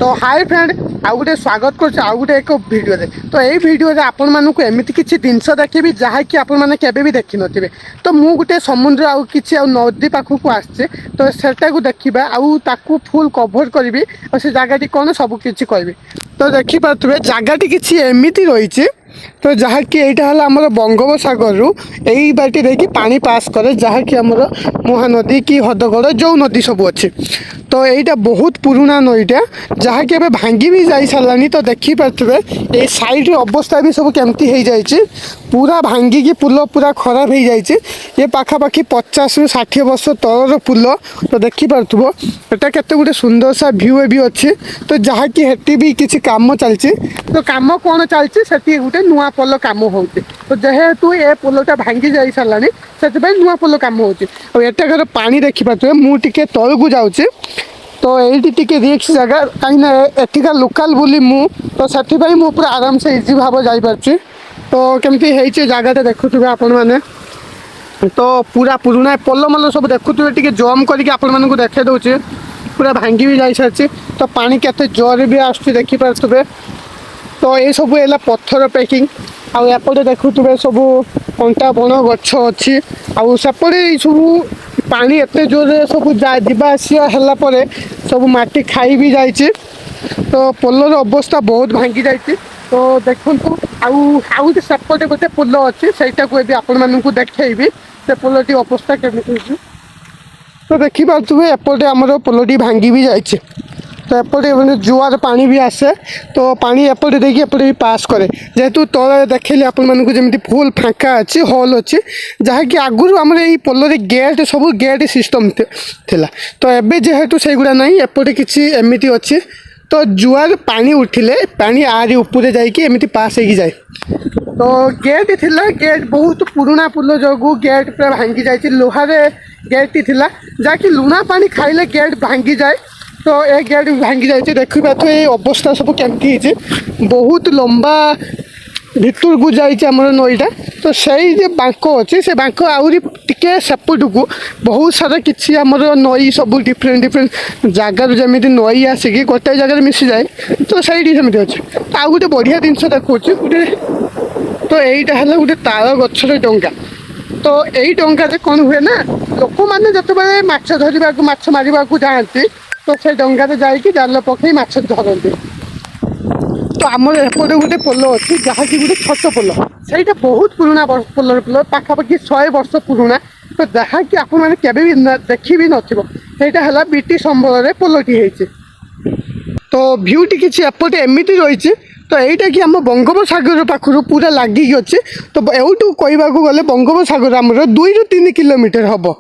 तो hi friend आउ गोटे स्वागत कर आउ गोटे एक वीडियो तो यही वीडियो आपण मानक एमती किसी जिनस देखी जहाँकि आपने केवे भी देखी नथिबे। तो मु गोटे समुद्र आउ किसी नदी पाखक आसचे तो सेटा को देखा आउ ताकू फुल कभर करी और से जगह कौन सब किसी कहबी। तो देखिपे जगहटी किसी एमती रही तो जहाँकि यहाँ आम बंगोपसागर रु यही बाटी देखिए पानी पास करे जहाँकि आमर महानदी कि हदगड़ जो नदी सब अच्छे। तो यहाँ बहुत पुराना नईटा जहाँकि एवं भांगी भी जा सारे। तो देखिपे ये साइड अवस्था भी सब केमती हो जाए पूरा भांगिकी पुल पूरा खराब हो जाए। ये पाखापाखि 50 ରୁ 60 वर्ष तलर पुल। तो देखिपो एटा केते गोटे सुंदर सा व्यू भी अच्छे। तो जहाँकि हेटी भी किसी काम चलती तो काम कौन चलती से गोटे नुआ पोल कम हो। तो जेहेतु ये पोलटा भांगी जा सारे से नुआ पोल कम होटाकर पानी देखिपे मुझे तल को जाऊँगी। तो ये रिक्स जगह कहीं एठिका लोकाल बोली मु तो से पूरा आराम से इजी भाव जापार। तो केमती है जगह देखुवे आपण मैंने तो पूरा पुराना पोल मल सब देखुवे टे जम करके आपण मानक देखे दूचे पूरा भांगी भी जा सारी। तो पानी केते जोर भी आसुच्छी देखिपे। तो ये सब है पत्थर पैकिंग आउपटे देखुवे सब कंटा बण गछ अच्छी आउपटे सब पानी एत जोर सब जावासला सब माटी खाई भी जाइए। तो पोलर अवस्था बहुत भांगी जाइए। तो देखु आउ सेपटे गोटे पोल अच्छी सहीटा को आपण मानक देखी से पोलटी अवस्था केमी। तो देखिपे एपटे आमर पोलटी भांगी भी जाइए। तो एपटे मैंने जुआर पानी भी आसे तो पानी एपटे देखिए एपटे भी पास करे जेहेतु तले देखिए आपण मानक जमी फुल फाँका अच्छी हॉल अच्छी जहाँकि आगुरी आम पोल गेट सब गेट सिस्टम थिला। तो एबे जेहेतु से गुड़ा ना एपटे किसी एमती अच्छी तो जुआर पानी उठिले पानी आरी ऊपर जाइए पास हो जाए। तो गेट थिला गेट बहुत पुराना पुल जो गेट पूरा भांगी जाए लोहार गेट थिला जहाँकि लुणा पानी खाइले गेट भांगी जाए। तो ये गेट भांगी जाए देखिए तो ये अवस्था सब केमती बहुत लंबा भितर को जामर नईटा। तो सही जो बांक अच्छे से बांक आहरी टे सेपट को बहुत सारा किसी आमर नई सब डिफरेंट डिफरेंट जगार जमी नई आसिक गोटे जगह मिसी जाए। तो सही सेमती अच्छे। तो आउ गोटे बढ़िया जिनस देखा गोटे तो यहीटा है गोटे तार गचर डंगा। तो यही डंगा कौन हुए ना लोक मैंने जिते माछ धरवा माछ मारे जाती तो से डंगार जाकि जाल पकई माछ धरती। तो आमर एपटे गोटे पोल अच्छी जहाँकि गोटे छोट पोल सहीटा बहुत पुराना पोलर पोल पाखापाखि 100 वर्ष पुराना। तो जहाँकि आपण मैंने केवे भी देखी भी नहींटा है ब्रिटिश अमल पोलटी है। तो भ्यूटी किसी एपटे एमती रही। तो यहीटा कि आम बंगोपसागर पाखर पूरा लगिकी अच्छे। तो एवटू कहवाक गले बंगोपसागर आमर 2 ରୁ 3 किलोमीटर हम।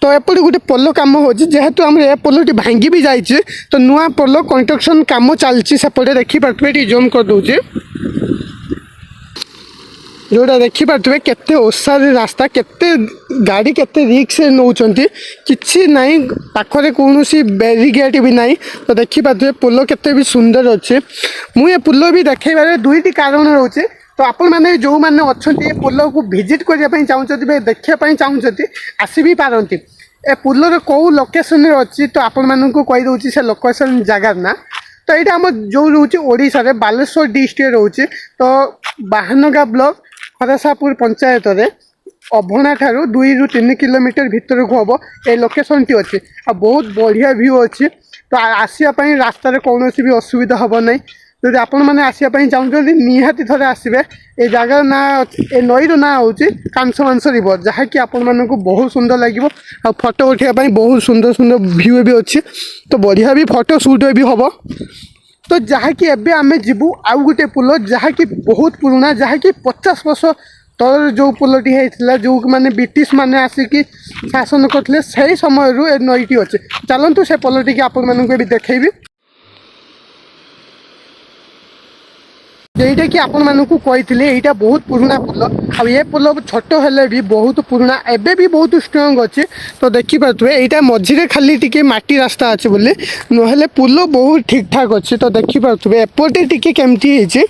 तो एपटे गोटे पोल कम हो जेहेतु आम ए पोलटी भांगी भी जाइए। तो नुआ पोल कंस्ट्रक्शन कम चलती सेपटे देखिपे जूम कर दूचे जोटा देखिपे केते ओसार रास्ता केते गाड़ी केते रिक्स नौकरी किसी ना पाखरे कौन बेरिगेट भी ना। तो देखिपे पोल केते भी सुंदर अच्छे। मुझे पोल भी देखेबार 2टी कारण रोचे। तो आपण मैंने जो मैंने अच्छा पोल को विजिट करने चाहते देखापी चाहते आसी भी पारती ए पोलर कौ लोकेशन अच्छी। तो आपण मानक कहीदे से लोकेशन जगार ना। तो यहाँ आम जो रोचे ओडिशा रे बालेश्वर डिस्ट्रिक्ट रोचे। तो बाहानगा ब्लॉक खरसापुर पंचायत रे अभना ठारू 2 ରୁ 3 किलोमीटर भितर को हम ये लोकेशन टी अच्छे आ बहुत बढ़िया व्यू अच्छे। तो आसापी रास्तार कौन भी असुविधा हम ना। जदि आपण मैंने आसापी चाहते निहाती थे आसबे ये जगार ना ए नईर ना हूँ कांसमांस रिवर जहाँकि आपण मानक बहुत सुंदर लगे आ फोटो उठाई बहुत सुंदर सुंदर व्यू भी अच्छे। तो बढ़िया भी फोटो सुट भी हम। तो जहाँकि एबे आमे जीवु आउ गोटे पुल जहाँकि बहुत पुराना जहाँकि 50 वर्ष तल जो पुलटी होता जो मैंने ब्रिटिश मैंने आसिक शासन करते से समय रू नईटी अच्छे। चलतु से पोलटी की आपण मानक भी देखी यहीटा कि आपण मानक कही यहाँ बहुत पुराना पुल आ ये पुल छोट हेले भी बहुत पुराना एबे भी बहुत स्ट्रंग अच्छे। तो देखिपे यहाँ मझे खाली टी माटी रास्ता अच्छे बोले नहले पुल बहुत ठीक ठाक अच्छे। तो देखिपे एपटे टी केमती है।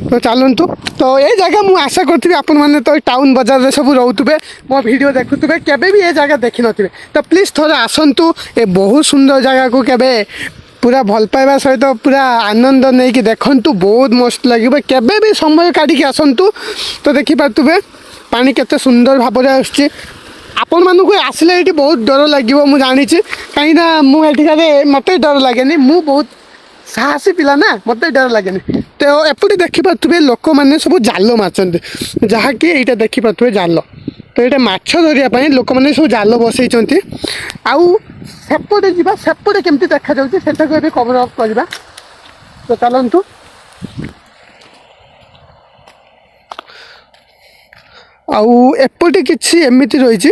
तो चलतु तो ये जगह मुझे आशा करी आपण मैंने तो टाउन बजार में सब रोथे मो वीडियो देखुवे केवे भी ये जगह देखी नथिबे। तो प्लीज थोड़ा आसतु ए बहुत सुंदर जगह को केवे पूरा भल पाइबा सहित पूरा आनंद नहीं कि देखंतु बहुत मस्त लगे केबे भी समय काढ़ी आसतु तो देखिपे पानी केते सुंदर भाव में आसुची आपण मानक आसले ये बहुत डर लगे मुझे जानी कहीं मुझे मत डर लगे मु बहुत साहसी पिला ना मत डर लगे तो एपटे देखिपे लोक मैंने सब जाल मारचंती जहाँकि यहाँ देखिपे जाल तो ये माछ धरिया लोक मैंने सब जाल बसई आउ सेपटे जा सेपटे केमती देखा जाता कवर अप करवा तो चलतु आउ एपटे किसी एमती रही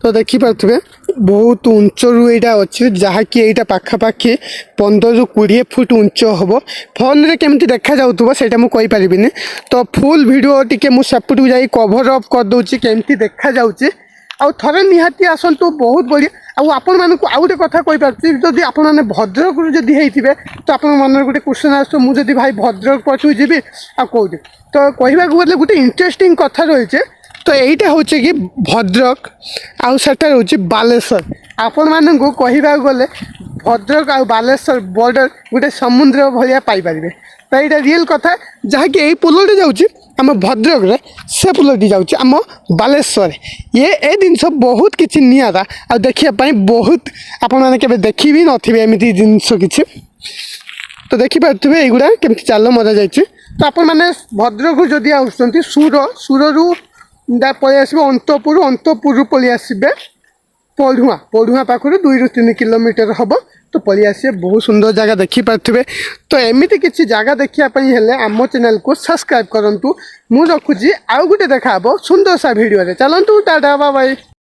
तो देखिपे बहुत उंचरू यहाँ अच्छे जहाँकि यहाँ पाखापाखि 15 ରୁ 20 फुट उंच हम फोन रे केमती देखा जाऊँ से मुझे पारिनी तो फुल वीडियो टी मुझे जा कवर अप करदे केमती देखा जाऊँगी आउ थे निहाती आसतु बहुत बढ़िया आपण मानक आउ गोटे कथा कहीपी जदि आपण मैंने भद्रक जदि होते तो आप मन गोटे क्वेश्चन आस मुझे भाई भद्रक पटू जी आ कौटी तो कहवाक गले गोटे इंटरेस्टिंग कथा रही तो यहीटा हूँ कि भद्रक आउ सेटा रोचे बालेश्वर आपण मानक कहवाक गले भद्रक आ बालेश्वर बॉर्डर गोटे समुद्र भाया पाइपर तो यहाँ रियल कथा जहाँकि यही पुलटी जाऊँगी आम भद्रक रे से पुलटी जाऊँगी आम बालेश्वर ये जिनस बहुत किसी निरा आ देखापी बहुत आपण मैंने के देखी भी नथिबे एमती जिनस किसी तो देखिपे युवा केमती चाल मजा जाइए तो आपण मैंने भद्रक जदि आसुँच सुरु पलि आसो अंतपुर पलि आसबे पढ़ुआ पाखर 2 ରୁ 3 किलोमीटर हम तो पलि आसे बहुत सुंदर जगह देखिपे तो एमती किसी जगह देखापी आम चैनल को सब्सक्राइब करूँ मुझे रखुची आउ गोटे देखा सुंदर सा वीडियो चलतु टाटा बाय बाय।